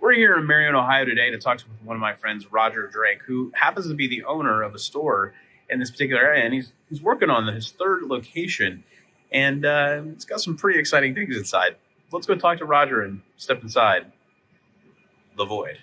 We're here in Marion, Ohio today to talk to one of my friends, Roger Drake, who happens to be the owner of a store in this particular area, and he's working on his third location, and it's got some pretty exciting things inside. Let's go talk to Roger and step inside the void.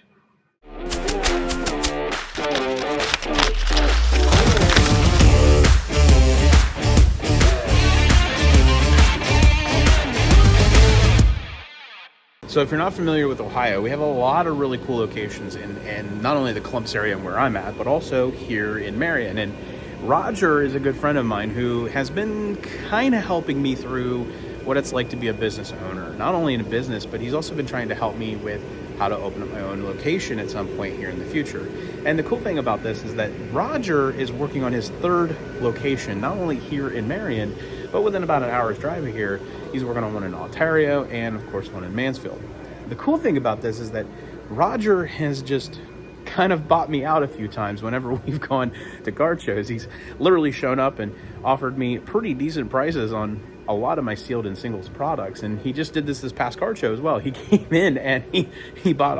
So if you're not familiar with Ohio, we have a lot of really cool locations in not only the Columbus area where I'm at, but also here in Marion. And Roger is a good friend of mine who has been kind of helping me through what it's like to be a business owner. Not only in a business, but he's also been trying to help me with how to open up my own location at some point here in the future. And the cool thing about this is that Roger is working on his third location, not only here in Marion, but within about an hour's drive of here. He's working on one in Ontario and, of course, one in Mansfield. The cool thing about this is that Roger has just kind of bought me out a few times whenever we've gone to card shows. He's literally shown up and offered me pretty decent prices on a lot of my sealed and singles products. And he just did this past card show as well. He came in and he bought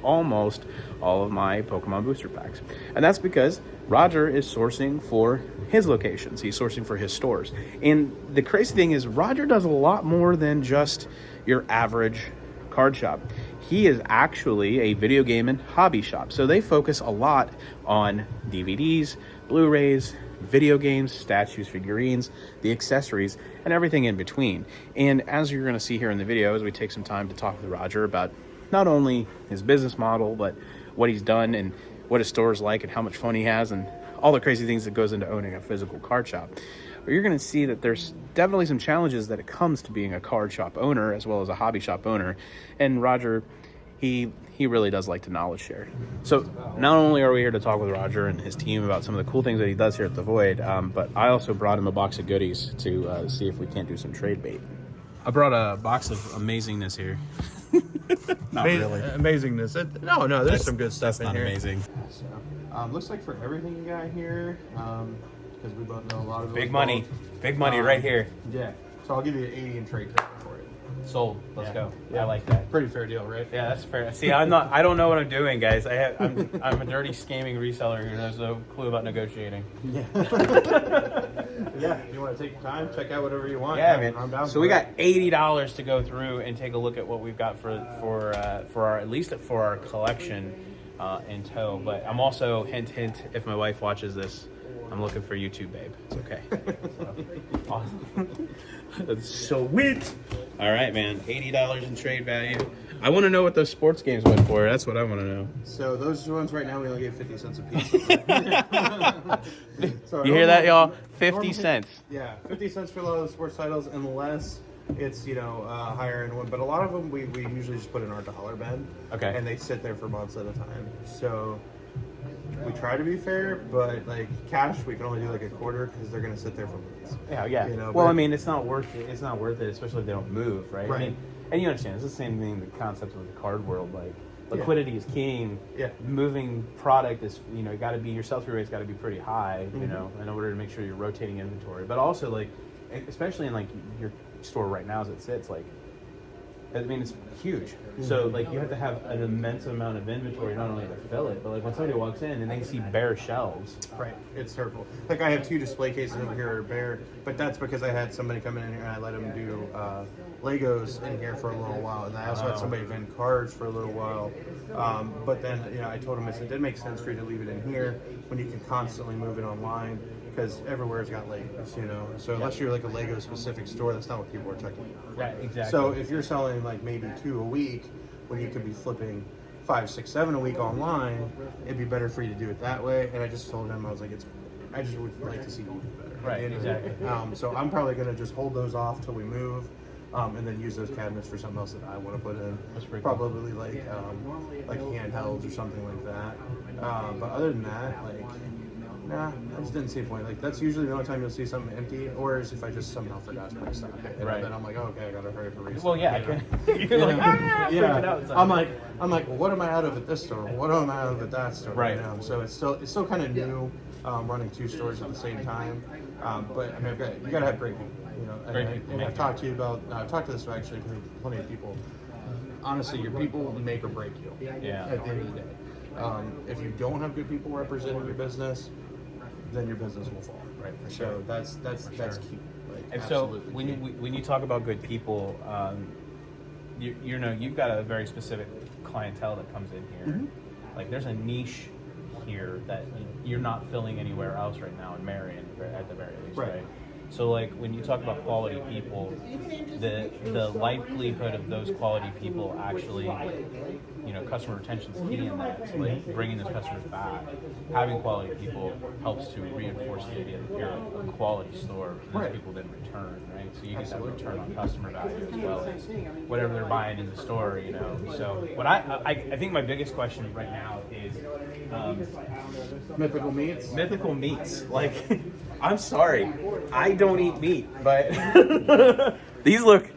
almost all of my Pokemon booster packs. And that's because Roger is sourcing for his locations. He's sourcing for his stores. And the crazy thing is Roger does a lot more than just your average card shop. He is actually a video game and hobby shop. So they focus a lot on DVDs, Blu-rays, video games, statues, figurines, the accessories, and everything in between. And as you're going to see here in the video, as we take some time to talk with Roger about not only his business model, but what he's done and what his store is like and how much fun he has and all the crazy things that goes into owning a physical card shop. But you're going to see that there's definitely some challenges that it comes to being a card shop owner as well as a hobby shop owner. And Roger, he really does like to knowledge share. So not only are we here to talk with Roger and his team about some of the cool things that he does here at the Void, but I also brought him a box of goodies to see if we can't do some trade bait. I brought a box of amazingness here. Not really. Amazingness. No, there's some good stuff that's in not here. Amazing. So, looks like for everything you got here, because we both know a lot of Big money right here. Yeah. So I'll give you an 80 in trade credit for it. Sold. Let's go. Yeah. I like that. Pretty fair deal, right? Yeah, that's fair. See, I don't know what I'm doing, guys. I'm a dirty scamming reseller who has no clue about negotiating. Yeah. Yeah. You want to take your time, check out whatever you want. Yeah, man. I'm down. So we got $80 to go through and take a look at what we've got for our, at least for our collection in tow. But I'm also hint, if my wife watches this, I'm looking for YouTube, babe. It's okay. So, awesome. That's so sweet. All right, man. $80 in trade value. I want to know what those sports games went for. That's what I want to know. So those ones right now we only get 50 cents a piece. So you hear that, y'all? 50 cents. Yeah, 50 cents for a lot of the sports titles, unless it's higher end one. But a lot of them we usually just put in our dollar bin. Okay. And they sit there for months at a time. So we try to be fair, but like cash, we can only do like a quarter because they're gonna sit there for months. Yeah. Well, I mean, it's not worth it. It's not worth it, especially if they don't move, right? Right. I mean, and you understand, it's the same thing. The concept of the card world, like liquidity is king. Yeah. Moving product is, got to be, your sell-through rate's got to be pretty high, Mm-hmm. in order to make sure you're rotating inventory. But also, like, especially in like your store right now as it sits, like, I mean, it's huge. So, like, you have to have an immense amount of inventory, not only to fill it, but, like, when somebody walks in and they see bare shelves. Right, it's terrible. Like I have 2 display cases over here that are bare, but that's because I had somebody come in here and I let them do Legos in here for a little while, and I also had somebody vend cards for a little while. But then, I told them, I said, it didn't make sense for you to leave it in here when you can constantly move it online, because everywhere's got Legos, So unless you're like a Lego specific store, that's not what people are checking out. Right, exactly. So if you're selling like maybe 2 a week, when you could be flipping 5, 6, 7 a week online, it'd be better for you to do it that way. And I just told him, I was like, I just would like to see you do better. Right, exactly. So I'm probably gonna just hold those off till we move, and then use those cabinets for something else that I want to put in. That's pretty cool. Probably like handhelds or something like that. But other than that, like, nah, I just didn't see a point. Like, that's usually the only time you'll see something empty, or is if I just somehow forgot to restock it. And Right. then I'm like, oh, okay, I gotta hurry for restock. Well, yeah. You're like, freaking out inside. I'm like, well, what am I out of at this store? What am I out of at that store? Right. So it's still kind of new, running 2 stores at the same time. But I mean, you gotta have great people. And I've talked to you about, I've talked to this actually to plenty of people. honestly, your people make or break you. Yeah. At the end of the day, if you don't have good people representing your business, then your business will fall. Right. For So sure. that's key. Like, And so absolutely when key. when you talk about good people, you know, you've got a very specific clientele that comes in here. Mm-hmm. Like there's a niche here that you're not filling anywhere else right now in Marion, at the very least, right? So like when you talk about quality people, the likelihood of those quality people actually, you know, customer retention is key in that. So like bringing those customers back, having quality people helps to reinforce the idea that you're a quality store. And those people then return, right? So you get that return on customer value as well as whatever they're buying in the store, you know. So what I think my biggest question right now is Mythical Meats. Mythical Meats. Like, I'm sorry, I don't eat meat, but these look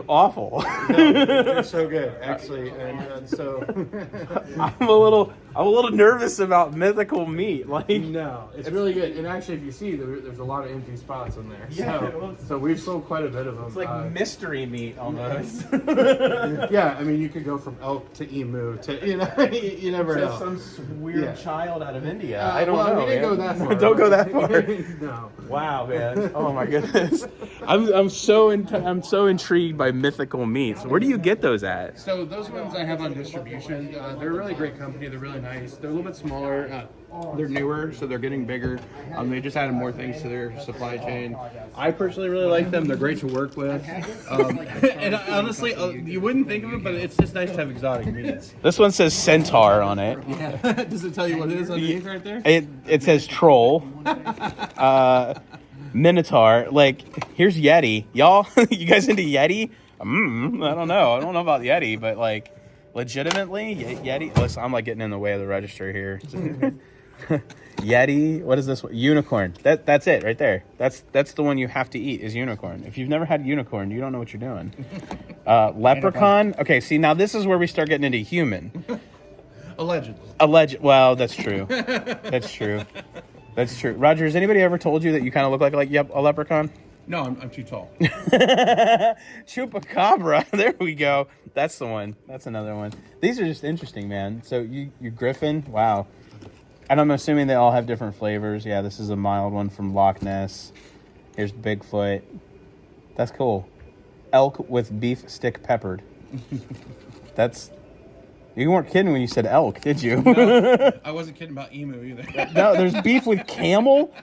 awful. No, they're so good, actually, and so I'm a little nervous about Mythical Meat. Like, no, it's really good. And actually, if you see, there's a lot of empty spots in there. Yeah. So we've sold quite a bit of them. it's like mystery meat almost. Yeah, I mean, you could go from elk to emu to, you know, you never know. Some weird child out of India. I I don't know. We didn't go man. that far. Don't go that far. No. Wow, man! Oh my goodness, I'm so intrigued by Mythical Meats. Where do you get those at? So those ones I have on distribution. They're a really great company. They're really nice. They're a little bit smaller. They're newer, so they're getting bigger. They just added more things to their supply chain. I personally really like them. They're great to work with. And honestly, you wouldn't think of it, but it's just nice to have exotic meats. This one says centaur on it. Yeah. Does it tell you what it is underneath right there? It says troll, minotaur. Like, here's Yeti. Y'all, you guys into Yeti? I don't know. I don't know about Yeti, but like, legitimately, Yeti. Listen, I'm like getting in the way of the register here. Yeti. What is this one? Unicorn. That's it right there. That's the one you have to eat is unicorn. If you've never had unicorn, you don't know what you're doing. Leprechaun. Okay, see, now this is where we start getting into human. Allegedly. Well, that's true. That's true. That's true. Roger, has anybody ever told you that you kind of look like a leprechaun? No, I'm too tall. Chupacabra. There we go. That's the one. That's another one. These are just interesting, man. So you Griffin. Wow. And I'm assuming they all have different flavors. Yeah, this is a mild one from Loch Ness. Here's Bigfoot. That's cool. Elk with beef stick peppered. You weren't kidding when you said elk, did you? No, I wasn't kidding about emu either. No, there's beef with camel.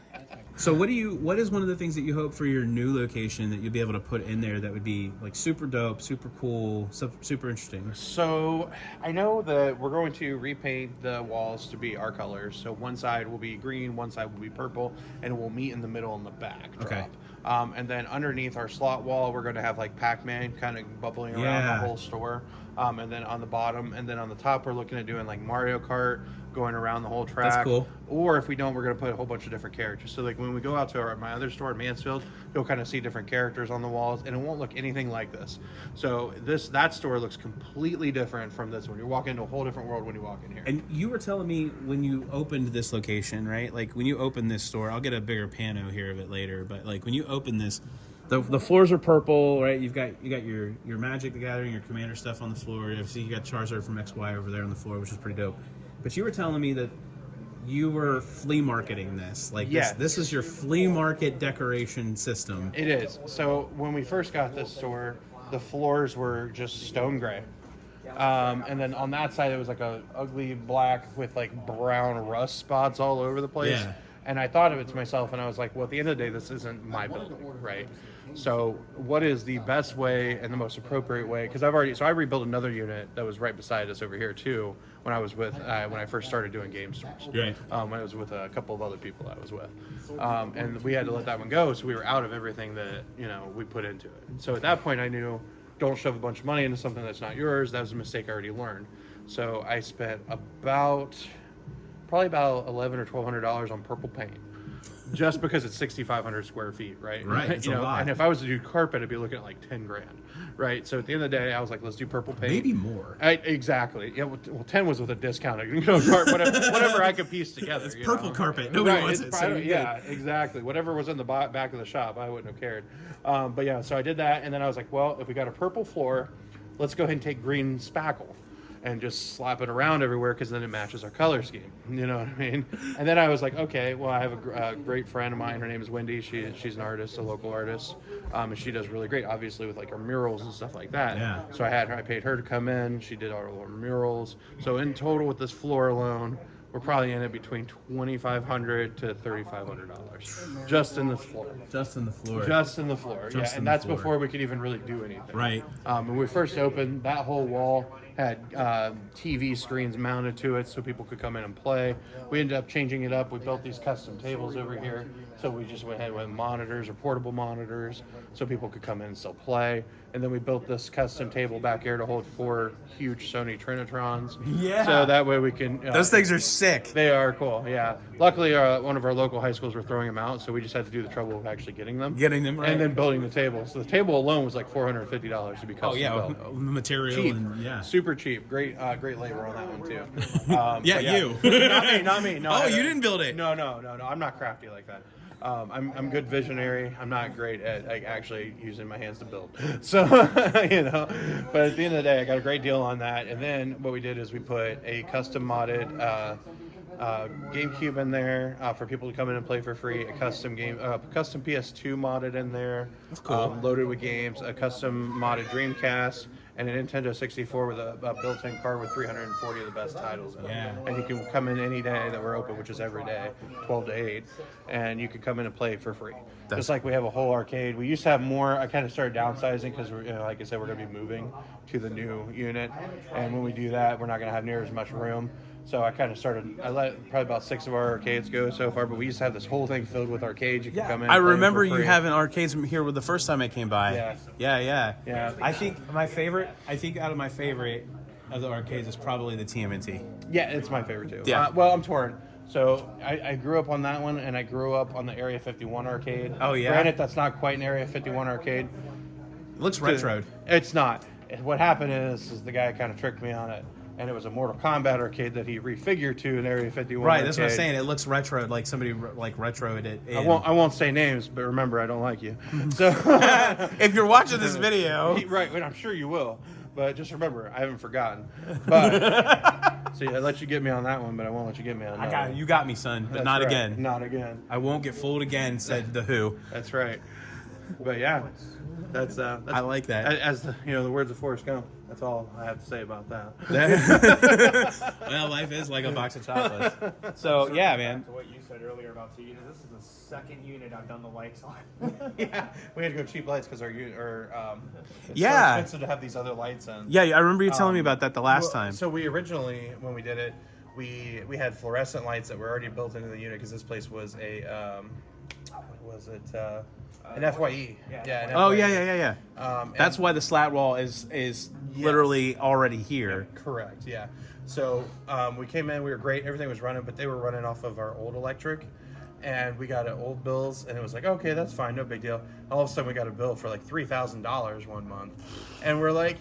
So what is one of the things that you hope for your new location that you'll be able to put in there that would be like super dope, super cool, super interesting? So I know that we're going to repaint the walls to be our colors. So one side will be green, one side will be purple, and we'll meet in the middle in the back. Okay. And then underneath our slot wall, we're going to have like Pac-Man kind of bubbling around the whole store. And then on the bottom, and then on the top, we're looking at doing like Mario Kart, going around the whole track. That's cool. Or if we don't, we're going to put a whole bunch of different characters. So like when we go out to my other store in Mansfield, you'll kind of see different characters on the walls, and it won't look anything like this. So that store looks completely different from this one. You're walking into a whole different world when you walk in here. And you were telling me when you opened this location, right? Like when you opened this store, I'll get a bigger pano here of it later, but like when you open this, the floors are purple, right? You got your Magic the Gathering, your Commander stuff on the floor. You got Charizard from XY over there on the floor, which is pretty dope. But you were telling me that you were flea marketing this. Like, yeah. This is your flea market decoration system. It is. So when we first got this store, the floors were just stone gray. And then on that side, it was like a ugly black with like brown rust spots all over the place. Yeah. And I thought of it to myself, and I was like, well, at the end of the day, this isn't my building, right? So what is the best way and the most appropriate way? Because I rebuilt another unit that was right beside us over here too when I was with when I first started doing game stores. Right. When I was with a couple of other people I was with, and we had to let that one go, so we were out of everything that we put into it. So at that point, I knew, don't shove a bunch of money into something that's not yours. That was a mistake I already learned. So I spent probably about $1,100 or $1,200 on purple paint. Just because it's 6,500 square feet, right? Right, it's a lot. And if I was to do carpet, I'd be looking at like $10,000, right? So at the end of the day, I was like, let's do purple paint. Maybe more. Exactly. Yeah. Well, 10 was with a discount. Whatever I could piece together. It's purple carpet. Nobody wants it. So yeah, exactly. Whatever was in the back of the shop, I wouldn't have cared. But yeah, so I did that, and then I was like, well, if we got a purple floor, let's go ahead and take green spackle and just slap it around everywhere because then it matches our color scheme. You know what I mean? And then I was like, okay, well, I have a great friend of mine. Her name is Wendy. She's an artist, a local artist, and she does really great, obviously, with like her murals and stuff like that. Yeah. So I paid her to come in. She did all our murals. So in total, with this floor alone, we're probably in it between $2,500 to $3,500 just in this floor. Just in the floor. Just in the floor. Just yeah, in and the that's floor. before we could even really do anything. Right. When we first opened, that whole wall had TV screens mounted to it so people could come in and play. We ended up changing it up. We built these custom tables over here. So we just went ahead with monitors or portable monitors so people could come in and still play. And then we built this custom table back here to hold 4 huge Sony Trinitrons. Yeah. So that way we can... Those things are sick. They are cool, yeah. Luckily, one of our local high schools were throwing them out, so we just had to do the trouble of actually getting them. Right. And then building the table. So the table alone was like $450 to be custom built. Material Cheap. and yeah. Super cheap. Great labor on that one, too. Yeah, but you. Not me. No, Oh, you didn't build it. No. I'm not crafty like that. I'm good visionary. I'm not great at like actually using my hands to build. So, you know, but at the end of the day, I got a great deal on that. And then what we did is we put a custom modded GameCube in there for people to come in and play for free. A custom custom PS2 modded in there. That's cool. Loaded with games. A custom modded Dreamcast. And a Nintendo 64 with a built-in card with 340 of the best titles in it. Yeah. And you can come in any day that we're open, which is every day, 12 to 8, and you can come in and play for free. Just like we have a whole arcade. We used to have more. I kind of started downsizing because, like I said, we're going to be moving to the new unit. And when we do that, we're not going to have near as much room. So I kind of I let probably about 6 of our arcades go so far, but we used to have this whole thing filled with arcades. You can come in. I and play remember for you free. having arcades here with the first time I came by. Yeah. Yeah. I think out of my favorite of the arcades is probably the TMNT. Yeah, it's my favorite too. Yeah. Well, I'm torn. So I grew up on that one, and I grew up on the Area 51 arcade. Oh, yeah? Granted, that's not quite an Area 51 arcade. It looks retro. It's not. What happened is the guy kind of tricked me on it. And it was a Mortal Kombat arcade that he refigured to an Area 51 Right, arcade. that's what I'm saying. It looks retro, like somebody like retroed it. I won't say names, but remember, I don't like you. So if you're watching this video, right, and I'm sure you will. But just remember, I haven't forgotten. But see, I let you get me on that one, but I won't let you get me on that. You got me, son, but That's not right. again. Not again. I won't get fooled again. Said the Who. That's right. But yeah, that's I like that. As the words of Forrest Gump. That's all I have to say about that. Well, life is like a box of chocolates. So yeah, man. To what you said earlier about 2 units, this is the second unit I've done the lights on. Yeah, we had to go cheap lights because it's Yeah. so expensive to have these other lights in. Yeah, I remember you telling me about that the last time. So we originally, when we did it, we had fluorescent lights that were already built into the unit because this place was an FYE. Yeah. An Oh FYE. yeah. That's why the slat wall is literally already here. Correct. Yeah. So we came in, we were great, everything was running, but they were running off of our old electric, and we got old bills, and it was like, okay, that's fine, no big deal. All of a sudden, we got a bill for like $3,000 one month, and we're like,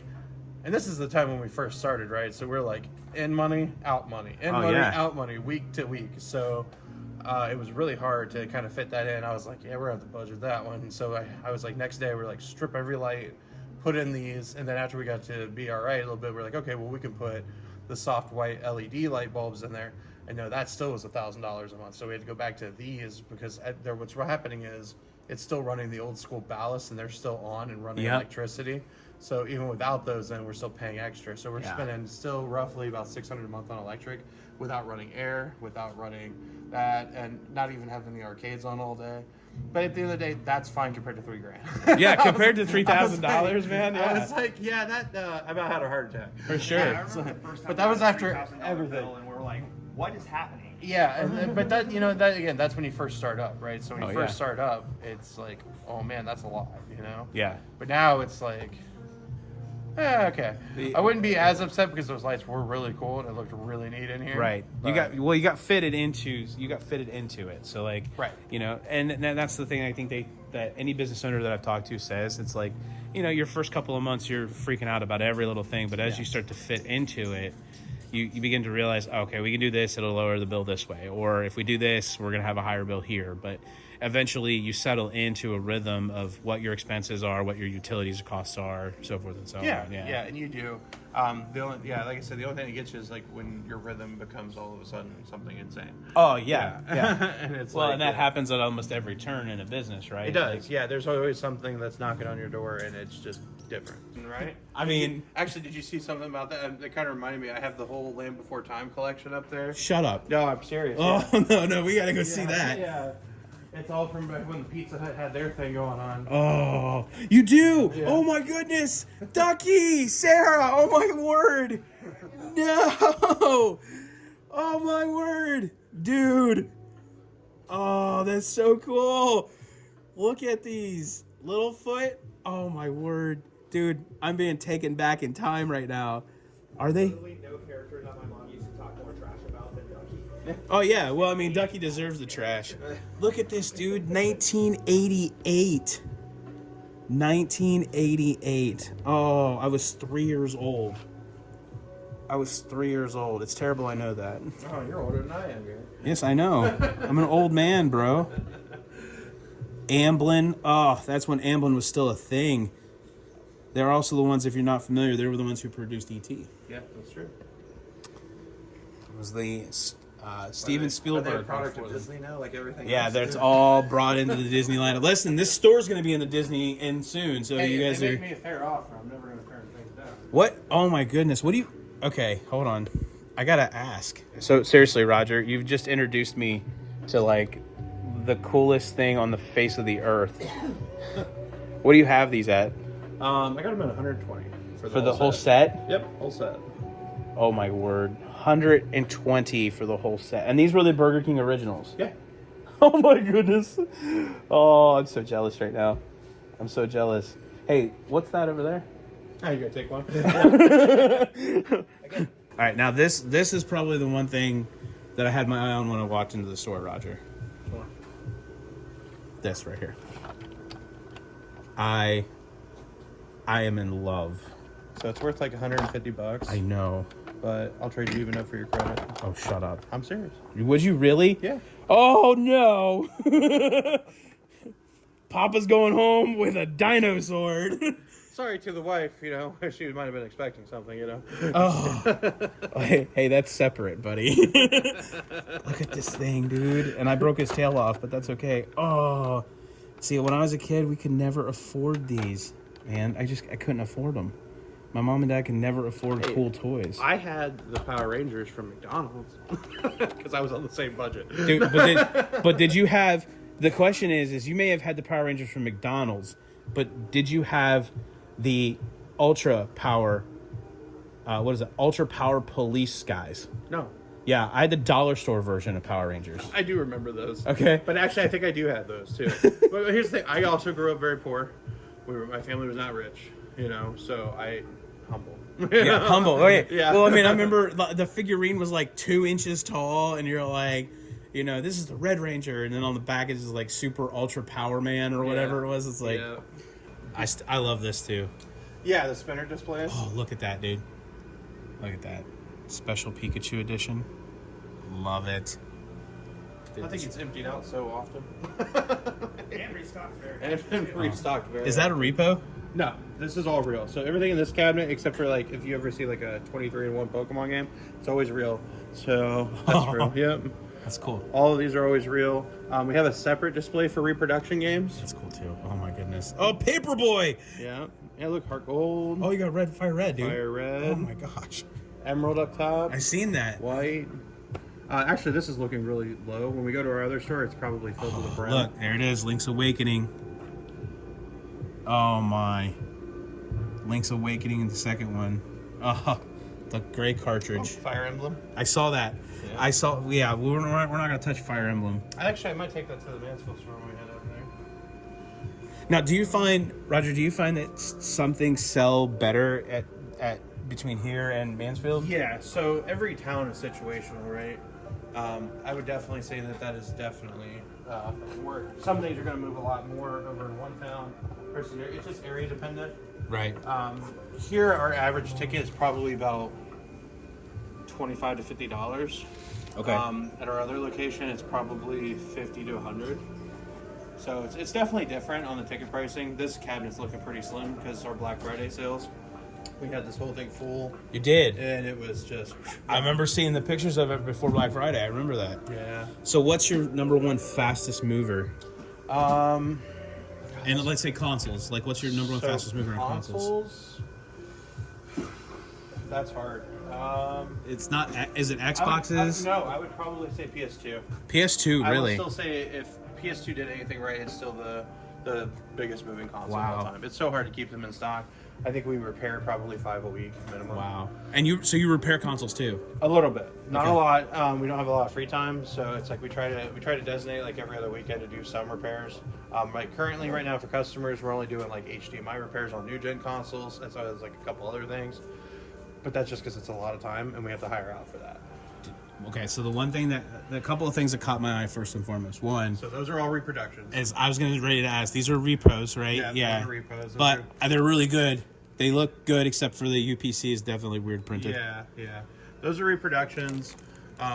and this is the time when we first started, right? So we're like, in money, out money, out money, week to week. So it was really hard to kind of fit that in. I was like, yeah, we're going to have to budget that one. And so I was like, next day, we're like, strip every light, put in these. And then after we got to be all right a little bit, we're like, okay, well, we can put the soft white LED light bulbs in there. And no, that still was $1,000 a month. So we had to go back to these because what's happening is it's still running the old school ballast and they're still on and running electricity. So even without those, then we're still paying extra. So we're spending still roughly about $600 a month on electric without running air, without running that, and not even having the arcades on all day. But at the end of the day, that's fine compared to $3,000. Yeah, compared to $3,000, man. I was like, yeah, that I about had a heart attack. For sure. I remember the first time But that was I got a after $3,000 everything. bill, and we were like, what is happening? Yeah, but that that again, that's when you first start up, right? So when you first yeah. start up, it's like, oh man, that's a lot, Yeah. But now it's like, okay. I wouldn't be as upset because those lights were really cool and it looked really neat in here. Right. But You got fitted into it. So like, Right. And that's the thing I think that any business owner that I've talked to says, it's like, your first couple of months you're freaking out about every little thing, but as you start to fit into it, you begin to realize, okay, we can do this, it'll lower the bill this way, or if we do this, we're going to have a higher bill here. But eventually you settle into a rhythm of what your expenses are, what your utilities costs are, so forth and so on. Yeah, and you do. Like I said, the only thing that gets you is like when your rhythm becomes all of a sudden something insane. Oh yeah. And it's And that happens at almost every turn in a business, right? It does. There's always something that's knocking on your door, and it's just different, right? I mean, actually, did you see something about that? That kind of reminded me. I have the whole Land Before Time collection up there. Shut up. No, I'm serious. Oh no, we gotta go see that. Yeah. It's all from back when the Pizza Hut had their thing going on. Oh, you do? Yeah. Oh my goodness, Ducky, Sarah. Oh my word. No. Oh my word, dude. Oh, that's so cool. Look at these. Littlefoot. Oh my word, dude. I'm being taken back in time right now. Are they? Literally no character that my mom used to talk more trash about than Ducky. Oh yeah, well I mean Ducky deserves the trash. Look at this, dude. 1988. 1988. Oh, I was 3 years old. It's terrible, I know that. Oh, you're older than I am, Gary. Yes, I know. I'm an old man, bro. Amblin. Oh, that's when Amblin was still a thing. They're also the ones, if you're not familiar, they were the ones who produced E.T. Yeah, that's true. It was the Steven Spielberg. Are they a product of Disney now, like everything Yeah, else? that's all brought into the Disneyland. Listen, this store's going to be in the Disney Inn soon, so Hey, you guys they are... make me a fair offer. I'm never going to turn things down. What? Oh my goodness. What do you... Okay, hold on. I got to ask. So seriously, Roger, you've just introduced me to like the coolest thing on the face of the earth. What do you have these at? I got them at 120 For the whole set? Yep, whole set. Oh my word. 120 for the whole set. And these were the Burger King originals. Yeah. Oh my goodness. Oh, I'm so jealous right now. I'm so jealous. Hey, what's that over there? Oh, you gonna take one? All right, now this is probably the one thing that I had my eye on when I walked into the store, Roger. Sure. This right here. I am in love. So it's worth like $150. I know. But I'll trade you even up for your credit. Oh, shut up. I'm serious. Would you really? Yeah. Oh no. Papa's going home with a dino sword. Sorry to the wife, you know, she might have been expecting something, you know. Oh. Hey, that's separate, buddy. Look at this thing, dude. And I broke his tail off, but that's okay. Oh. See, when I was a kid, we could never afford these. Man, I couldn't afford them. My mom and dad can never afford cool toys. I had the Power Rangers from McDonald's because I was on the same budget. Dude, but did you have... The question is you may have had the Power Rangers from McDonald's, but did you have the Ultra Power... Ultra Power Police guys? No. Yeah, I had the dollar store version of Power Rangers. I do remember those. Okay. But actually, I think I do have those, too. But here's the thing. I also grew up very poor. My family was not rich, you know, so humble. Yeah, humble. Okay. Yeah. Well, I mean, I remember the figurine was like 2 inches tall, and you're like, you know, this is the Red Ranger, and then on the back is like Super Ultra Power Man or whatever it was. It's like, I love this too. Yeah, the spinner displays. Oh, look at that, dude. Look at that. Special Pikachu edition. Love it. I think it's emptied out so often. And restocked very And it's been restocked very Is that a repo? No, this is all real. So everything in this cabinet, except for like if you ever see like a 23-in-1 Pokemon game, it's always real. So that's real. Yep. That's cool. All of these are always real. We have a separate display for reproduction games. That's cool too. Oh my goodness. Oh, Paperboy. Yeah. Yeah, look, Heart Gold. Oh, you got Fire Red, dude. Fire Red. Oh my gosh. Emerald up top. I seen that. White. Actually, this is looking really low. When we go to our other store, it's probably filled with a brown. Look, there it is. Link's Awakening. Oh my. Link's Awakening in the second one. Oh, the gray cartridge. Fire Emblem. I saw that. Yeah. Yeah, we're not going to touch Fire Emblem. Actually, I might take that to the Mansfield store when we head up there. Now, Roger, do you find that some things sell better at between here and Mansfield? Yeah, so every town is situational, right? I would definitely say that is definitely where some things are going to move a lot more over in one town versus the other. It's just area dependent. Right. Here, our average ticket is probably about $25 to $50. Okay. At our other location, it's probably $50 to $100. So it's definitely different on the ticket pricing. This cabinet's looking pretty slim because it's our Black Friday sales. We had this whole thing full, You did. and it was just... I remember seeing the pictures of it before Black Friday. I remember that. Yeah. So what's your number one fastest mover? And let's say consoles. Like, what's your number one fastest mover in consoles? That's hard. It's not. Is it Xboxes? No, I would probably say PS2. PS2, I really? would still say if PS2 did anything right, it's still the biggest moving console of all Wow. time. It's so hard to keep them in stock. I think we repair probably 5 a week minimum. Wow. And you repair consoles too? A little bit, not Okay. a lot. We don't have a lot of free time, so it's like we try to designate like every other weekend to do some repairs. Like currently, right now for customers, we're only doing like HDMI repairs on new gen consoles, and so there's like a couple other things. But that's just because it's a lot of time, and we have to hire out for that. Okay, so the couple of things that caught my eye first and foremost. One So those are all reproductions. is I was ready to ask. These are repros, right? Yeah, those are repos. Those But are- they're really good. They look good, except for the UPC is definitely weird printed. Yeah. Those are reproductions.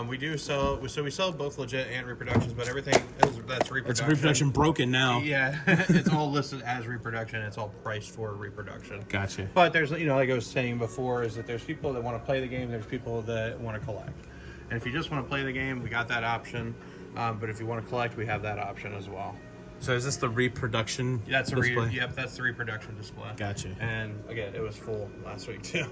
We do sell, so we sell both legit and reproductions, but everything that's reproduction. It's reproduction broken now. Yeah, it's all listed as reproduction. It's all priced for reproduction. Gotcha. But there's, like I was saying before, is that there's people that want to play the game. There's people that want to collect. And if you just want to play the game, we got that option. But if you want to collect, we have that option as well. So is this the reproduction That's a display? yep, that's the reproduction display. Gotcha. And again, it was full last week too.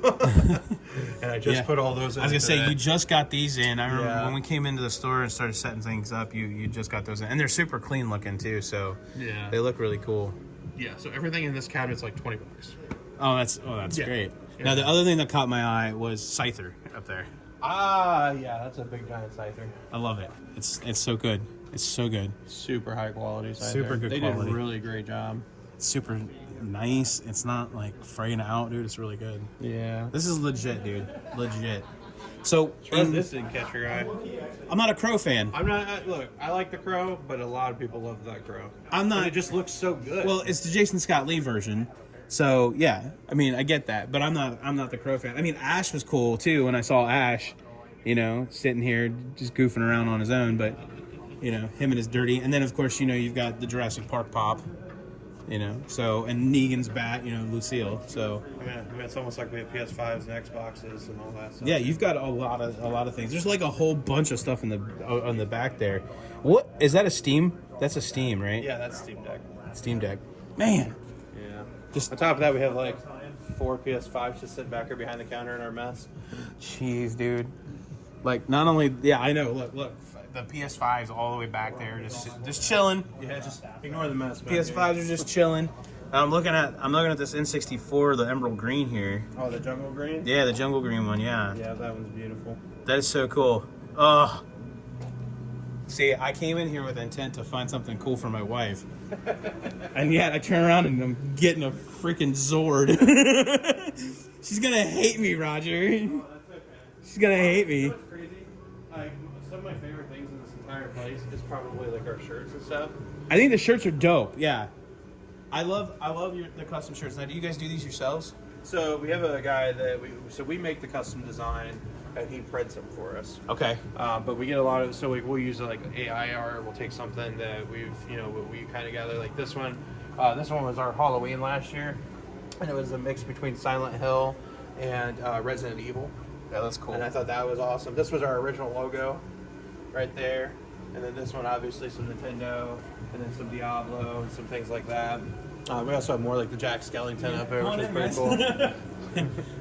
And I just Yeah. put all those in. I was gonna say today. you just got these in. I remember Yeah. when we came into the store and started setting things up. You just got those in, and they're super clean looking too. So Yeah. they look really cool. Yeah, so everything in this cabinet's like $20. Oh, that's Yeah. great. Yeah. Now the other thing that caught my eye was Scyther up there. Yeah, that's a big giant scyther. I love it. It's so good. It's so good. Super high quality scyther. Super good they quality. did a really great job. It's super nice. It's not like fraying out, dude. It's really good. Yeah. This is legit, dude. Legit. So This didn't catch your eye. I'm not a Crow fan. I'm not. Look, I like the Crow, but a lot of people love that Crow. I'm not. And it just looks so good. Well, it's the Jason Scott Lee version. So yeah, I mean, I get that, but I'm not the Crow fan. I mean, Ash was cool too when I saw Ash, sitting here just goofing around on his own. But him and his dirty, and then of course you've got the Jurassic Park pop, So and Negan's bat, Lucille. So I mean, it's almost like we have PS5s and Xboxes and all that stuff. yeah, you've got a lot of things. There's like a whole bunch of stuff on the back there. What is that? A Steam? That's a Steam, right? Yeah, that's Steam Deck. Steam Deck. Man. Yeah. Just On top of that, we have like 4 PS5s just sitting back here behind the counter in our mess. Jeez, dude. Like, not only... Yeah, I know. Look. The PS5's all the way back there, just chilling. Yeah, just ignore the mess. PS5s are just chilling. I'm looking at this N64, the emerald green here. Oh, the jungle green? Yeah, the jungle green one, yeah. Yeah, that one's beautiful. That is so cool. Oh. See, I came in here with intent to find something cool for my wife. And yet I turn around and I'm getting a freaking Zord. She's gonna hate me, Roger. She's gonna hate me. What's crazy? Like, some of my favorite things in this entire place is probably like our shirts and stuff. I think the shirts are dope, yeah. I love the custom shirts. Now, do you guys do these yourselves? So we have a guy that we make the custom design and he prints them for us. Okay. But we get a lot of, so we'll use like AI art. We'll take something that we kind of gather, like this one. This one was our Halloween last year, and it was a mix between Silent Hill and Resident Evil. Yeah, that's cool. And I thought that was awesome. This was our original logo, right there, and then this one obviously some Nintendo, and then some Diablo and some things like that. We also have more like the Jack Skellington up there, which is pretty cool.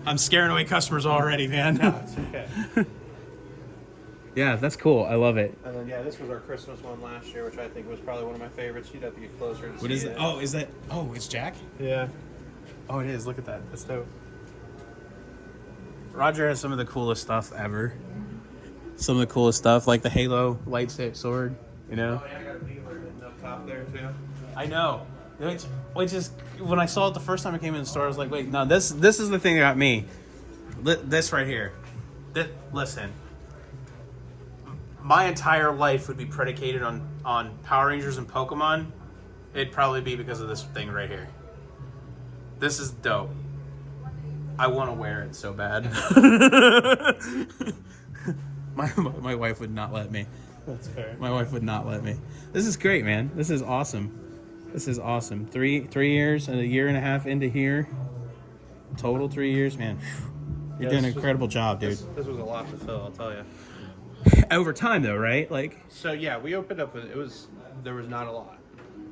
I'm scaring away customers already, man. No, it's okay. Yeah, that's cool. I love it. And then this was our Christmas one last year, which I think was probably one of my favorites. You'd have to get closer to What see is it? Oh, is that? Oh, it's Jack? Yeah. Oh, it is. Look at that. That's dope. Roger has some of the coolest stuff ever. Some of the coolest stuff, like the Halo lightsaber sword. Oh yeah, I got a beaver up top there too. I know. Which is when I saw it the first time I came in the store, I was like, wait, no, this is the thing that got me. This right here. Listen. My entire life would be predicated on Power Rangers and Pokemon. It'd probably be because of this thing right here. This is dope. I want to wear it so bad. My wife would not let me. That's fair. My wife would not let me. This is great, man. This is awesome. This is awesome. 3 years and a year and a half into here. Total 3 years, man. You're doing an incredible job, dude. This was a lot to fill, I'll tell you. Over time, though, right? Like, So yeah, we opened up with there was not a lot.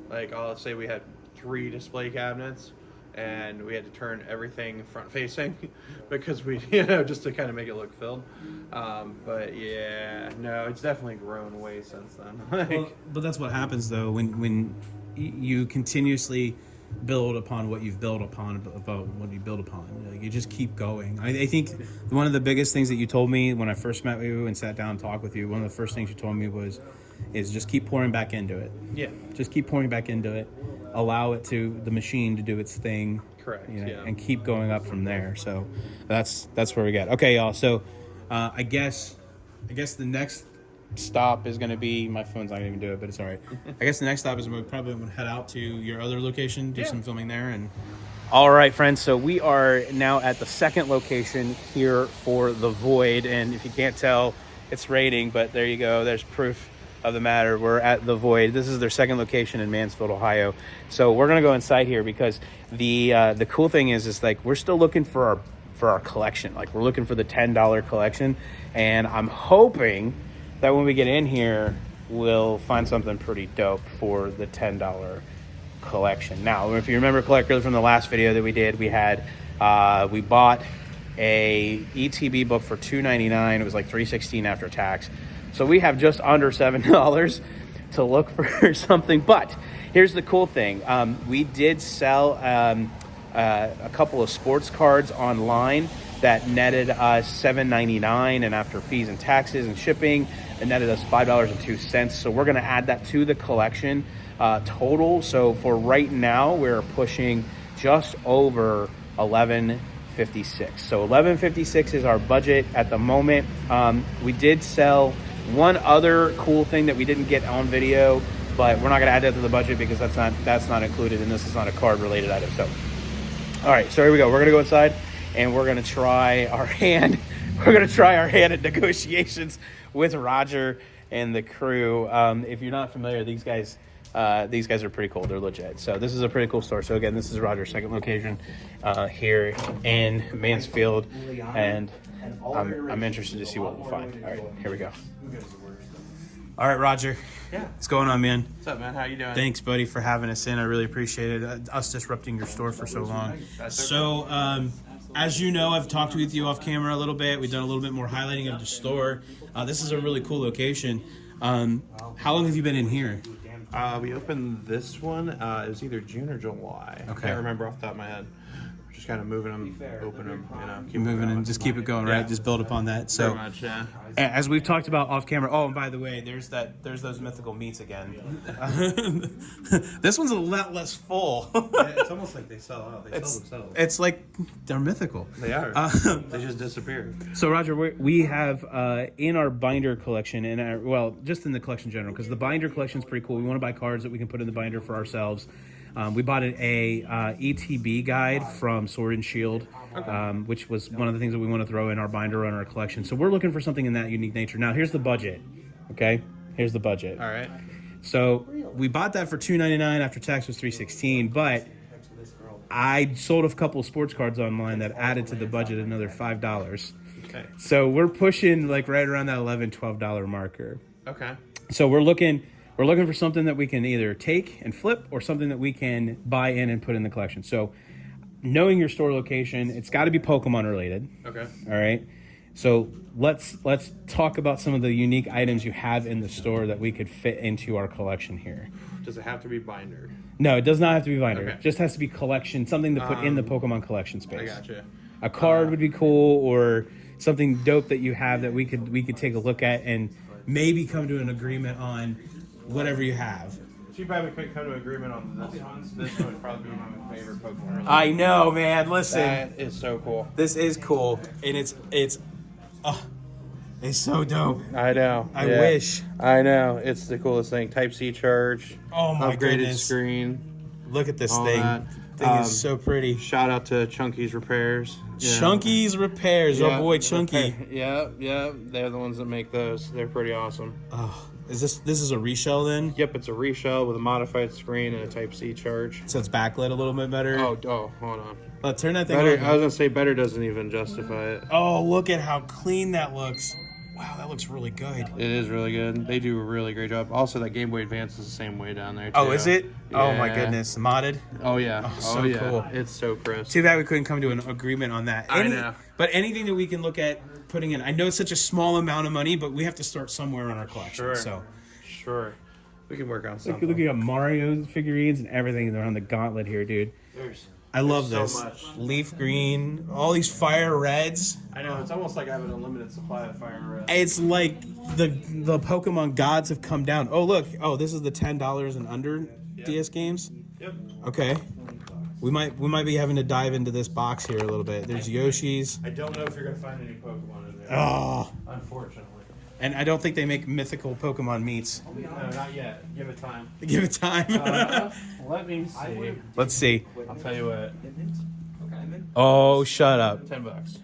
Like I'll say we had 3 display cabinets, and we had to turn everything front facing because we just to kind of make it look filled. But yeah, no, it's definitely grown way since then. Like, but that's what happens though when you continuously build upon what you've built upon about what you build upon. Like, you just keep going. I think one of the biggest things that you told me when I first met you and sat down and talked with you, one of the first things you told me is just keep pouring back into it. yeah, Just keep pouring back into it. Allow it to the machine to do its thing. correct. Yeah. And keep going up from there. So that's where we get. Okay, y'all. So I guess the next stop is going to be, my phone's not going to even do it, but it's all right. I guess the next stop is we're probably going to head out to your other location, do some filming there. And all right, friends. So we are now at the second location here for the Void. And if you can't tell, it's raining, but there you go. There's proof of the matter. We're at the Void. This is their second location in Mansfield, Ohio. So we're gonna go inside here because the cool thing is like we're still looking for our collection. Like, we're looking for the $10 collection, and I'm hoping that when we get in here, we'll find something pretty dope for the $10 collection. Now, if you remember collectors from the last video that we did, we bought a ETB book for $2.99. It was like $3.16 after tax. So we have just under $7 to look for something. But here's the cool thing. We did sell a couple of sports cards online that netted us $7.99, and after fees and taxes and shipping, it netted us $5.02. So we're going to add that to the collection total. So for right now, we're pushing just over $11.56. So $11.56 is our budget at the moment. We did sell one other cool thing that we didn't get on video, but we're not going to add that to the budget because that's not included, and this is not a card related item. So, all right, so here we go. We're going to go inside, and we're going to try our hand. We're going to try our hand at negotiations with Roger and the crew. If you're not familiar, these guys are pretty cool. They're legit. So this is a pretty cool store. So again, this is Roger's second location here in Mansfield, and I'm interested to see what we'll find. All right, here we go. All right, Roger. Yeah. What's going on, man? What's up, man? How you doing? Thanks, buddy, for having us in. I really appreciate it. Us disrupting your store for so long. So, as you know, I've talked with you off camera a little bit. We've done a little bit more highlighting of the store. This is a really cool location. How long have you been in here? We opened this one. It was either June or July. Okay. I can't remember off the top of my head. Just kind of moving them, open them, Keep moving and just keep it going, right? Just build upon that. So, pretty much, yeah. as we've talked about off camera. Oh, and by the way, there's those Mythical Meats again. This one's a lot less full. Yeah, it's almost like they sell out. They sell themselves. It's like they're mythical. They are. They just disappeared. So Roger, we have in our binder collection, just in the collection in general, because the binder collection is pretty cool. We want to buy cards that we can put in the binder for ourselves. We bought a ETB guide from Sword and Shield, which was one of the things that we want to throw in our binder on our collection. So we're looking for something in that unique nature. Now, here's the budget. Okay, here's the budget. All right. So we bought that for $2.99. After tax was $3.16, but I sold a couple of sports cards online that added to the budget another $5. Okay. So we're pushing like right around that $11, $12 marker. Okay. So we're looking for something that we can either take and flip, or something that we can buy in and put in the collection. So knowing your store location, it's got to be Pokemon related. Okay. All right. So let's talk about some of the unique items you have in the store that we could fit into our collection here. Does it have to be binder? No, it does not have to be binder. Okay. It just has to be collection, something to put in the Pokemon collection space. I gotcha. A card would be cool, or something dope that you have that we could take a look at and maybe come to an agreement on whatever you have. She probably could come to an agreement on this one. This one would probably be my favorite Pokemon. I know, man. Listen, That is so cool. this is cool, and it's so dope. I know. I wish. I know. It's the coolest thing. Type-C charge. Oh my upgraded goodness. screen. Look at this All thing. that. thing is so pretty. Shout out to Chunky's Repairs. Yeah. Chunky's Repairs. Yeah. Oh boy, Chunky. Yeah. They're the ones that make those. They're pretty awesome. Oh, is this is a reshell then? Yep, it's a reshell with a modified screen and a Type-C charge. So it's backlit a little bit better. Oh, hold on. Turn that thing Better, on. I was gonna say better doesn't even justify it. Oh, look at how clean that looks. Wow, that looks really good. It is really good. They do a really great job. Also, that Game Boy Advance is the same way down there, too. Oh, is it? Oh my Yeah. goodness, modded. Oh, yeah. Oh, so cool. It's so crisp. Too bad we couldn't come to an agreement on that. I know. But anything that we can look at putting in. I know it's such a small amount of money, but we have to start somewhere on our collection. Sure. So Sure. We can work on something. look at Mario figurines and everything around the gauntlet here, dude. I love there's this. so much. Leaf green, all these fire reds. I know. It's almost like I have an unlimited supply of Fire Red. It's like the Pokemon gods have come down. Oh look, this is the $10 and under DS games. Yep. Okay, we might be having to dive into this box here a little bit. There's Yoshi's. I don't know if you're going to find any Pokemon in there. Oh, Unfortunately. and I don't think they make mythical Pokemon meats. No, not yet. Give it time. Give it time. Let me see. Let's see. I'll tell you what. Oh, shut up. $10.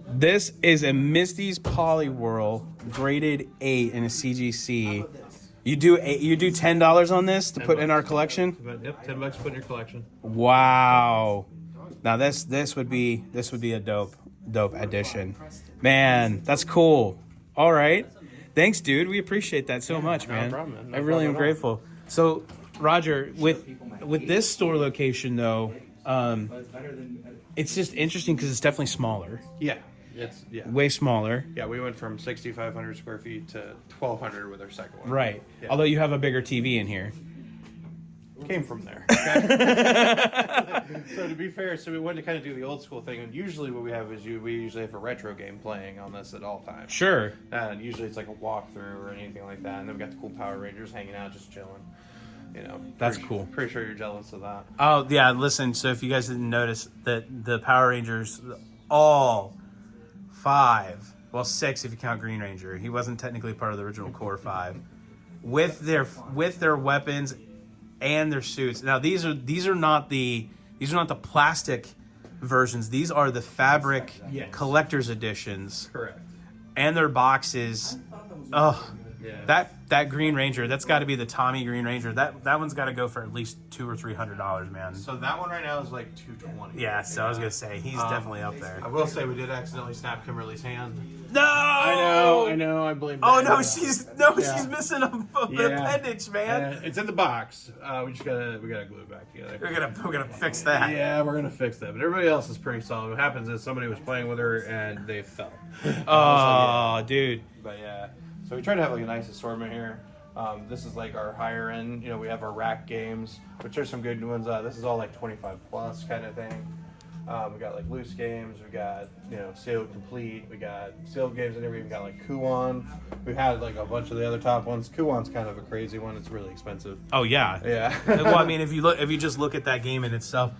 This is a Misty's Poliwhirl graded 8 in a CGC. You do $10 on this to put in our collection? But yep, $10 put in your collection. Wow. Now this would be a dope addition. Man, that's cool. All right. Thanks, dude. We appreciate that so much, man. problem, man. No I really am problem at all. grateful. So, Roger, with this store location though, it's just interesting because it's definitely smaller, Yeah. way smaller. Yeah, we went from 6,500 square feet to 1,200 with our second one. Right. Yeah. Although you have a bigger TV in here. Came from there. So to be fair, we wanted to kind of do the old school thing, and usually what we have is we usually have a retro game playing on this at all times. Sure. And usually it's like a walkthrough or anything like that, and then we got the cool Power Rangers hanging out, just chilling. You know, That's pretty- cool. Pretty sure you're jealous of that. Oh yeah, listen. So if you guys didn't notice that the Power Rangers, all 5, well 6 if you count Green Ranger. He wasn't technically part of the original core 5, with their weapons and their suits. Now these are not the plastic versions. These are the fabric collector's editions, Correct. and their boxes. Oh. Yeah. That Green Ranger, that's got to be the Tommy Green Ranger. That one's got to go for at least $200 or $300, man. So that one right now is like $220. Yeah, so I was gonna say he's definitely up there. I will say we did accidentally snap Kimberly's hand. No, I know. I blame. Oh Dad. no, she's missing an appendage, man. It's in the box. We gotta glue it back together. We're gonna fix that. Yeah, we're gonna fix that. But everybody else is pretty solid. What happens is somebody was playing with her and they fell. Oh, dude. But yeah, so we try to have like a nice assortment here. This is like our higher end. We have our rack games, which are some good ones. This is all like 25 plus kind of thing. We got like loose games. We got sealed complete. We got sealed games in there. We even got like Kuon. We had like a bunch of the other top ones. Kuon's kind of a crazy one. It's really expensive. Oh yeah. Yeah. Well, I mean, if you just look at that game in itself,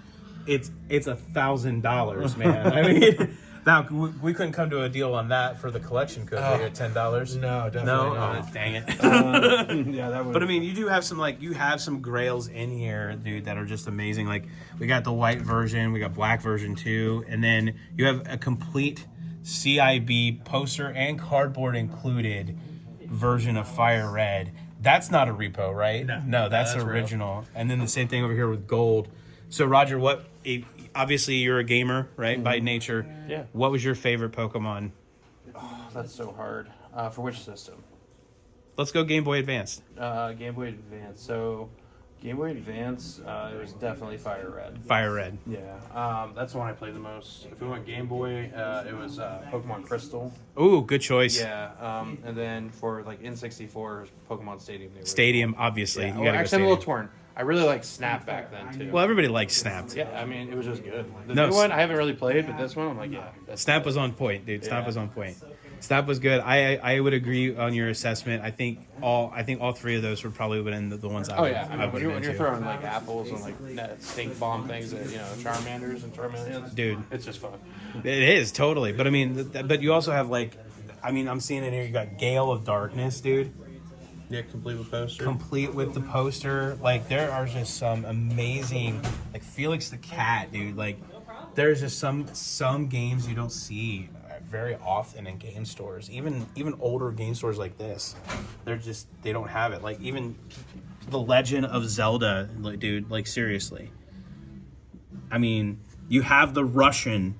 it's $1,000, man. I mean, now we couldn't come to a deal on that for the collection code. We at $10. No, definitely No, not. oh, dang it. Yeah, that would. But I mean, you do have some grails in here, dude, that are just amazing. Like we got the white version, we got black version too, and then you have a complete CIB poster and cardboard included version of Fire Red. That's not a repo, right? No, that's original. And then the same thing over here with gold. So Roger, obviously you're a gamer, right, by nature. Yeah. What was your favorite Pokemon? Oh, that's so hard. For which system? Let's go Game Boy Advance. Game Boy Advance. So, Game Boy Advance, it was definitely Fire Red. Fire Red. Yeah, that's the one I played the most. If we went Game Boy, it was Pokemon Crystal. Ooh, good choice. Yeah, and then for like N64, Pokemon Stadium. Stadium, obviously. Yeah. You gotta go Actually, I'm a Stadium. little torn. I really liked Snap back then too. Well, everybody likes Snap. Yeah, I mean, it was just good. The No, new one I haven't really played, but this one I'm like, yeah. Snap was on point, dude. Snap Yeah. was on point. Snap was good. I would agree on your assessment. I think all 3 of those were probably within the ones I Oh would. yeah, I I mean, would when you're throwing like apples and like stink bomb things at Charmanders and Charmeleons, Dude. it's just fun. It is totally, but I mean, but you also have like, I mean, I'm seeing in here you got Gale of Darkness, dude. Yeah, complete with poster. Complete with the poster. Like, there are just some amazing, like Felix the Cat, dude. Like, there's just some games you don't see very often in game stores. Even older game stores like this, they don't have it. Like, even the Legend of Zelda, like, dude. Like, seriously. I mean, you have the Russian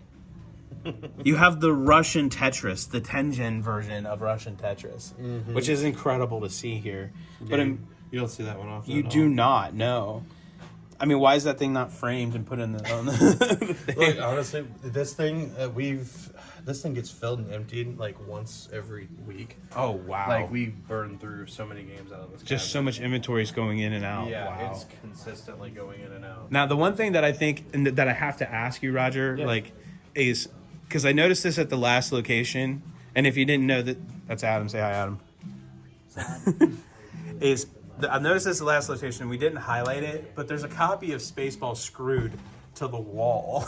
Tetris, the Tengen version of Russian Tetris, which is incredible to see here. Yeah, But you don't see that one often. you do not know. I mean, why is that thing not framed and put in on the thing? Look, honestly, this thing gets filled and emptied like once every week. Oh, wow. Like, we burn through so many games out of this. Just so much inventory is going in and out. Yeah, Wow. it's consistently going in and out. Now, the one thing that I think and that I have to ask you, Roger, Yeah. like, is because I noticed this at the last location, and if you didn't know that's Adam. Say hi, Adam. I've noticed this at the last location. We didn't highlight it, but there's a copy of Spaceball screwed to the wall.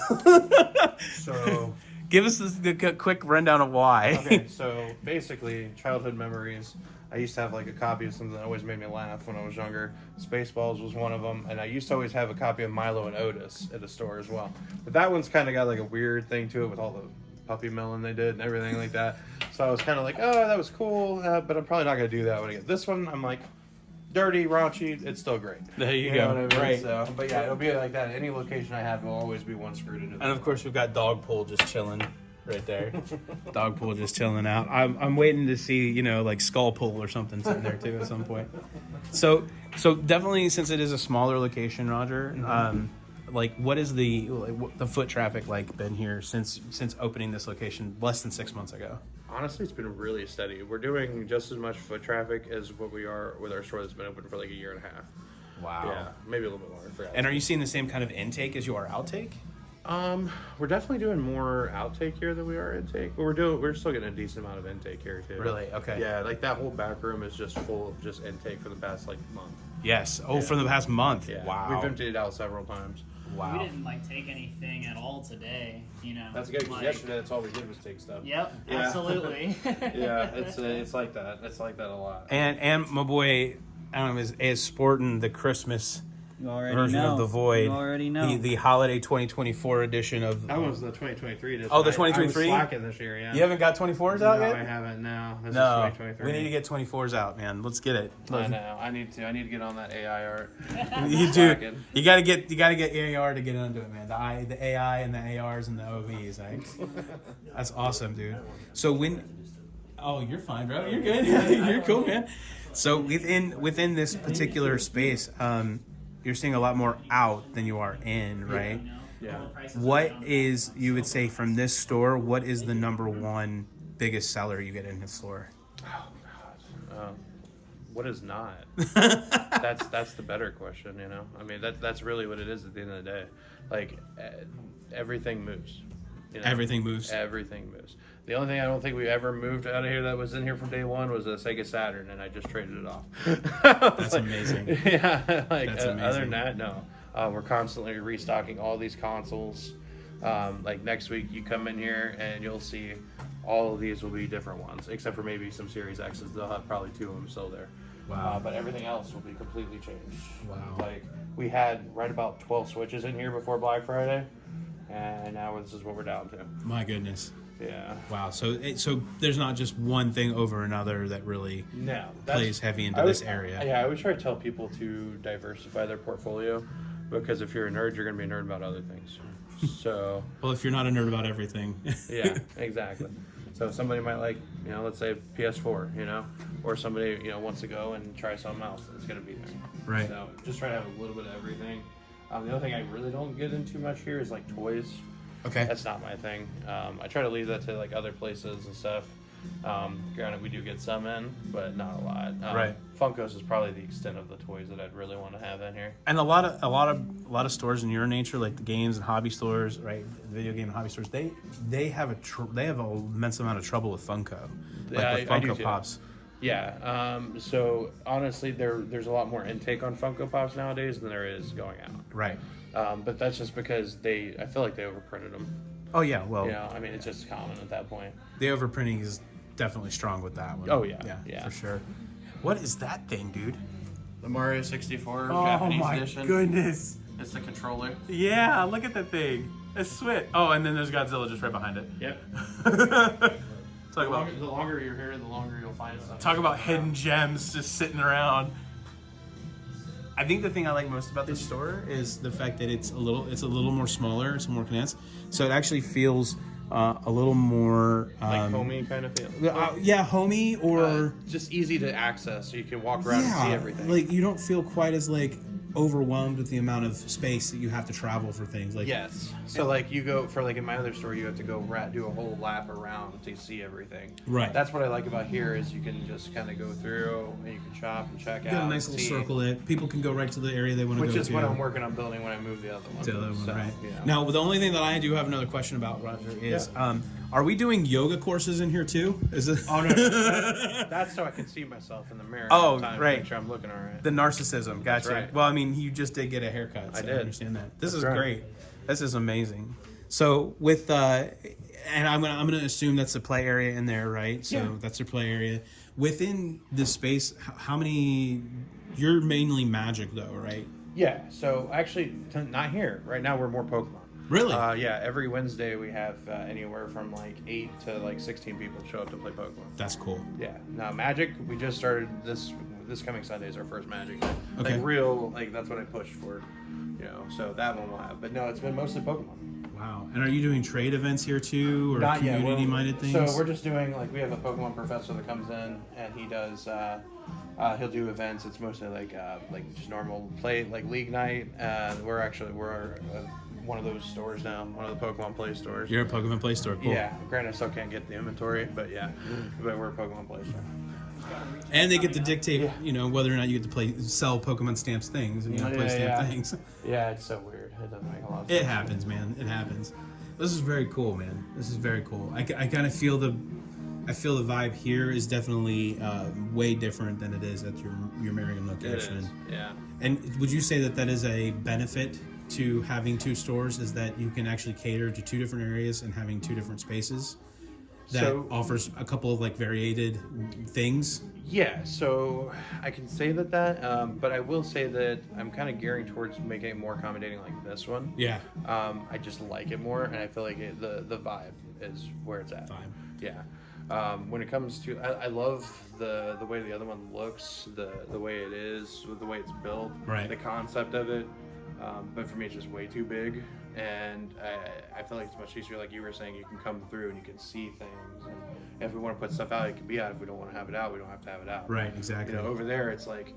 So, Give us the quick rundown of why. okay, so basically, childhood memories. I used to have like a copy of something that always made me laugh when I was younger. Spaceballs was one of them, and I used to always have a copy of Milo and Otis at the store as well. But that one's kind of got like a weird thing to it with all the puppy milling they did and everything like that. So I was kind of like, oh, that was cool, but I'm probably not gonna do that when I get this one. I'm like, dirty, raunchy, it's still great. There you know go. what I mean? Right. So, but yeah, it'll be like that. Any location I have will always be one screwed into. And of course, we've got Dogpool just chilling right there. Dogpool just chilling out. I'm waiting to see, like Skullpool or something sitting there too at some point. So definitely, since it is a smaller location, Roger, like, what is the foot traffic like been here since opening this location less than 6 months ago? Honestly, it's been really steady. We're doing just as much foot traffic as what we are with our store that's been open for like a year and a half. Wow. Yeah, maybe a little bit more. I forgot. And are you seeing the same kind of intake as you are outtake? We're definitely doing more outtake here than we are intake, but we're still getting a decent amount of intake here too. Really? Okay. Yeah, like that whole back room is just full of just intake for the past like month. Yes. Oh, Yeah. for the past month. Yeah. Wow. We've emptied it out several times. Wow. We didn't take anything at all today, That's good because like- yesterday that's all we did was take stuff. Yep, Yeah. absolutely. Yeah, it's like that. It's like that a lot. And my boy Adam is sporting the Christmas You already version know. of the Void. You already know. The holiday 2024 edition of. That was the 2023 edition. Oh, the I 2023? was slacking this year, yeah. You haven't got 24s out No, yet? I haven't. No, this No, is 2023. we need to get 24s out, man. Let's get it. I know. I need to get on that AI art. You do. Slacking. You gotta get AR to get into it, man. The AI and the ARs and the OVs. Right? That's awesome, dude. So you're fine, bro. You're good. You're cool, man. So within this particular space, you're seeing a lot more out than you are in, right? Yeah. What is, you would say, from this store, what is the number one biggest seller you get in his store? What is not? That's the better question, you know. I mean, that's really what it is at the end of the day. Like, everything moves. You know? Everything moves. Everything moves. The only thing I don't think we ever moved out of here that was in here from day one was a Sega Saturn, and I just traded it off. That's amazing. Yeah, like That's other amazing. than that, no. We're constantly restocking all these consoles. Like next week, you come in here and you'll see all of these will be different ones, except for maybe some Series X's. They'll have probably 2 of them still there. Wow. But everything else will be completely changed. Wow. Like, we had right about 12 Switches in here before Black Friday, and now this is what we're down to. My goodness. Yeah. Wow. So there's not just one thing over another that really No. plays heavy into this area. Yeah, I always try to tell people to diversify their portfolio, because if you're a nerd, you're going to be a nerd about other things. So, Well, if you're not a nerd about everything. yeah, exactly. So somebody might like, let's say PS4, or somebody, wants to go and try something else. It's going to be there. Right. So just try to have a little bit of everything. The other thing I really don't get into much here is like toys. Okay. That's not my thing. I try to leave that to like other places and stuff. Granted, we do get some in, but not a lot. Right. Funkos is probably the extent of the toys that I'd really want to have in here. And a lot of stores in your nature, like the games and hobby stores, right? The video game and hobby stores, they have an immense amount of trouble with Funko, Yeah, with I do Funko too. Pops. Yeah. So honestly, there's a lot more intake on Funko Pops nowadays than there is going out. Right. But that's just because I feel like they overprinted them. Oh yeah. Well, I mean, it's just common at that point. the overprinting is definitely strong with that one. Oh, yeah. Yeah. for sure. What is that thing, dude? The Mario 64 Oh Japanese my edition. goodness. It's the controller. Yeah, look at that thing. It's sweet. Oh, and then there's Godzilla just right behind it. Yep. Talk about The longer you're here, the longer you'll find stuff. talk about hidden gems just sitting around. I think the thing I like most about this store is the fact that it's a little more smaller, it's more condensed, so it actually feels a little more Like homey kind of feel. yeah, homey or Just easy to access, so you can walk around and see everything. like you don't feel quite as like overwhelmed with the amount of space that you have to travel for things. Like Yes. So like you go for like in my other store, you have to go do a whole lap around to see everything. Right. That's what I like about here is you can just kind of go through and you can shop and check you out. got a nice and little see, circle that people can go right to the area they want to go which is to. what I'm working on building when I move the other one. The other one, So, right? yeah. Now, the only thing that I do have another question about, Roger, is are we doing yoga courses in here too? Is it? Oh no, that's so I can see myself in the mirror. Oh, all the time to right. Make sure I'm looking all right. The narcissism, gotcha. right. Well, I mean, you just did get a haircut. So I did. understand that. This That's is right. great. This is amazing. So with and I'm gonna assume that's the play area in there, right? So Yeah. that's your play area. Within this space, how many? You're mainly Magic though, right? Yeah. So actually, not here. Right now, we're more Pokemon. Really? Yeah. Every Wednesday we have anywhere from like 8 to like 16 people show up to play Pokemon. That's cool. Yeah. Now Magic, we just started this coming Sunday is our first Magic night. Okay. Like real, like that's what I pushed for. You know, so that one we'll have. But no, it's been mostly Pokemon. Wow. And are you doing trade events here too, or Not yet. community-minded things? So we're just doing like we have a Pokemon professor that comes in and he does. He'll do events. It's mostly like just normal play, like league night. We're one of those stores now, one of the Pokemon Play stores. You're a Pokemon Play Store. Cool. Yeah, granted, I still can't get the inventory, but yeah, but we're a Pokemon Play store. And they get to dictate, whether or not you get to sell Pokemon stamps things and play stamp things. Yeah, it's so weird. It doesn't make a lot of It sense. happens, man. It happens. This is very cool, man. This is very cool. I kind of feel the vibe here is definitely way different than it is at your Marion It location. is. Yeah. And would you say that is a benefit to having two stores? Is that you can actually cater to two different areas and having two different spaces that offers a couple of like variated things? Yeah, so I can say that, but I will say that I'm kind of gearing towards making it more accommodating like this one. Yeah. I just like it more, and I feel like the vibe is where it's at. Vibe. Yeah. When it comes to, I love the way the other one looks, the way it is, the way it's built, Right. the concept of it. But for me, it's just way too big, and I feel like it's much easier. Like you were saying, you can come through and you can see things. And if we want to put stuff out, it can be out. If we don't want to have it out, we don't have to have it out. Right, exactly. Over there, it's like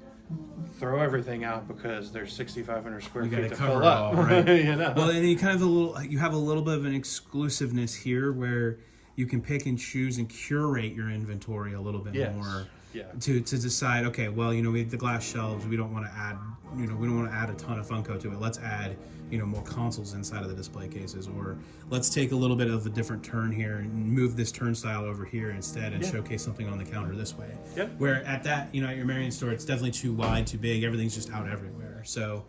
throw everything out because there's 6,500 square You feet gotta to cover fill it up. all, right? Know? Well, and you have a little bit of an exclusiveness here where you can pick and choose and curate your inventory a little bit more. Yeah. To decide, okay, well, we have the glass shelves. We don't want to add, we don't want to add a ton of Funko to it. Let's add, more consoles inside of the display cases, or let's take a little bit of a different turn here and move this turnstile over here instead and showcase something on the counter this way. Yep. Where at that, at your Marion store, it's definitely too wide, too big. Everything's just out everywhere. So,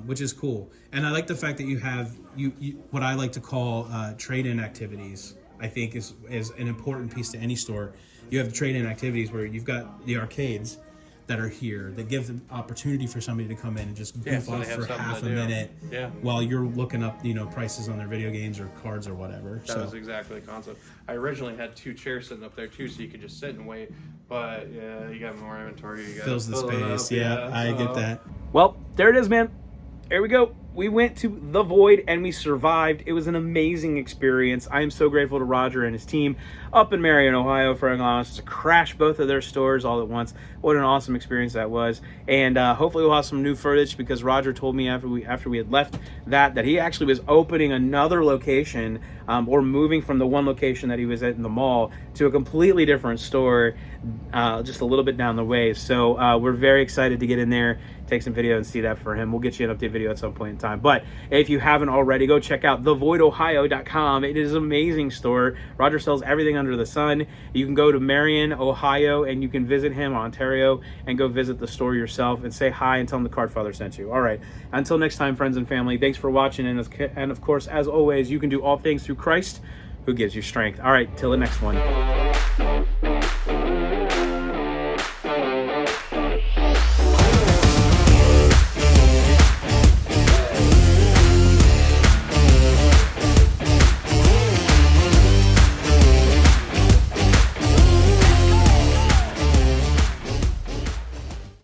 which is cool. And I like the fact that you have what I like to call trade-in activities. I think is an important piece to any store. You have trade-in activities where you've got the arcades that are here that give the opportunity for somebody to come in and just goof so they off have for something half to a do. minute Yeah. while you're looking up prices on their video games or cards or whatever. That was exactly the concept. I originally had 2 chairs sitting up there too, so you could just sit and wait. But yeah, you got more inventory. You got fills the space. Yeah, I get that. Well, there it is, man. Here we go. We went to the Void and we survived. It was an amazing experience. I am so grateful to Roger and his team up in Marion, Ohio for allowing us to crash both of their stores all at once. What an awesome experience that was. And hopefully we'll have some new footage because Roger told me after we had left that he actually was opening another location or moving from the one location that he was at in the mall to a completely different store just a little bit down the way. So we're very excited to get in there, take some video and see that for him. We'll get you an update video at some point in time. But if you haven't already, go check out thevoidohio.com. It is an amazing store. Roger sells everything under the sun. You can go to Marion, Ohio, and you can visit him, Ontario, and go visit the store yourself and say hi and tell him the Card Father sent you. All right. Until next time, friends and family, thanks for watching. And of course, as always, you can do all things through Christ who gives you strength. All right. Till the next one.